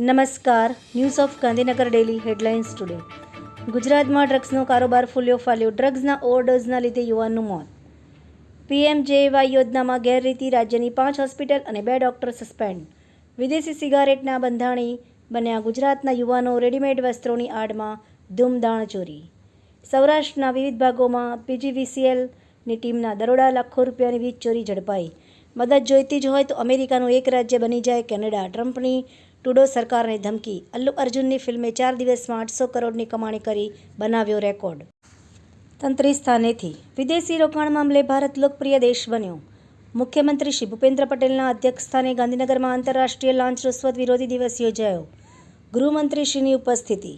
નમસ્કાર. News of Gandhinagar daily headlines today. ગુજરાતમાં ડ્રગ્સનો કારોબાર ફૂલ્યો ફાલ્યો. ડ્રગ્સના ઓવરડોઝના લીધે યુવાનનું મોત. પીએમજેએવાય યોજનામાં ગેરરીતિ. રાજ્યની 5 હોસ્પિટલ અને 2 ડોક્ટર સસ્પેન્ડ. વિદેશી સિગારેટના બંધાણી બન્યા ગુજરાતના યુવાનો. રેડીમેડ વસ્ત્રોની આડમાં ધૂમધામ ચોરી. સૌરાષ્ટ્રના વિવિધ ભાગોમાં પીજીવીસીએલની ટીમના દરોડા. લાખો રૂપિયાની વીજ ચોરી ઝડપાઈ. મદદ જોઈતી જ હોય તો અમેરિકાનું એક રાજ્ય બની જાય કેનેડા. ટ્રમ્પની ટુડો સરકારને ધમકી. અલ્લુ અર્જુનની ફિલ્મે 4 દિવસમાં 800 કરોડની કમાણી કરી બનાવ્યો રેકોર્ડ. તંત્રી સ્થાનેથી વિદેશી રોકાણ મામલે ભારત લોકપ્રિય દેશ બન્યો. મુખ્યમંત્રી શ્રી ભૂપેન્દ્ર પટેલના અધ્યક્ષસ્થાને ગાંધીનગરમાં આંતરરાષ્ટ્રીય લાંચ રૂશ્વત વિરોધી દિવસ યોજાયો. ગૃહમંત્રીશ્રીની ઉપસ્થિતિ.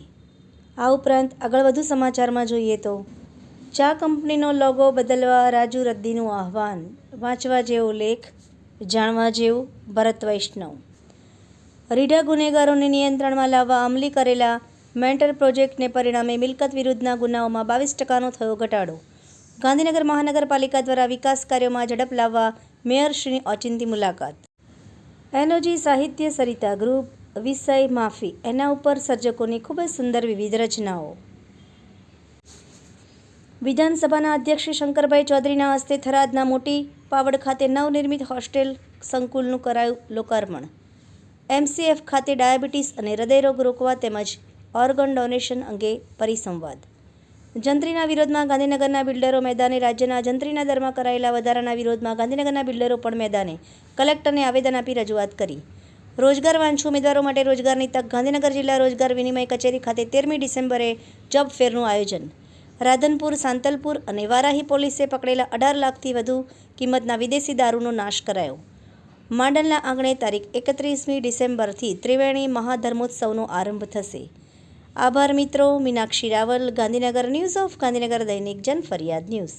આ ઉપરાંત આગળ વધુ સમાચારમાં જોઈએ તો ચા કંપનીનો લોગો બદલવા રાજુ રદ્દીનું આહવાન. વાંચવા જેવો લેખ, જાણવા જેવું. ભરત વૈષ્ણવ. રીઢા ગુનેગારોને નિયંત્રણમાં લાવવા અમલી કરેલા મેન્ટર પ્રોજેક્ટને પરિણામે મિલકત વિરુદ્ધના ગુનાઓમાં 22% થયો ઘટાડો. ગાંધીનગર મહાનગરપાલિકા દ્વારા વિકાસ કાર્યોમાં ઝડપ લાવવા મેયરશ્રીની ઓચિંતી મુલાકાત. એનઓજી સાહિત્ય સરિતા ગ્રુપ વિષય માફી. એના ઉપર સર્જકોની ખૂબ જ સુંદર વિવિધ રચનાઓ. વિધાનસભાના અધ્યક્ષ શ્રી શંકરભાઈ ચૌધરીના હસ્તે થરાદના મોટી પાવડ ખાતે નવનિર્મિત હોસ્ટેલ સંકુલનું કરાયું લોકાર્પણ. એમસીએફ ખાતે ડાયાબિટીસ અને હૃદયરોગ રોકવા તેમજ ઓર્ગન ડોનેશન અંગે પરિસંવાદ. જંત્રીના વિરોધમાં ગાંધીનગરના બિલ્ડરો મેદાને. રાજ્યના જંત્રીના દરમાં કરાયેલા વધારાના વિરોધમાં ગાંધીનગરના બિલ્ડરો પણ મેદાને. કલેક્ટરને આવેદન આપી રજૂઆત કરી. રોજગાર વાંચ્છુ ઉમેદવારો માટે રોજગારની તક. ગાંધીનગર જિલ્લા રોજગાર વિનિમય કચેરી ખાતે 13મી ડિસેમ્બરે જોબ ફેરનું આયોજન. રાધનપુર, સાંતલપુર અને વારાહી પોલીસે પકડેલા 18 લાખથી વધુ કિંમતના વિદેશી દારૂનો નાશ કરાયો. માંડલના આંગણે તારીખ 31મી ડિસેમ્બરથી ત્રિવેણી મહાધર્મોત્સવનો આરંભ થશે. આભાર મિત્રો. મીનાક્ષી રાવલ, ગાંધીનગર. ન્યૂઝ ઓફ ગાંધીનગર દૈનિક જન ફરિયાદ ન્યૂઝ.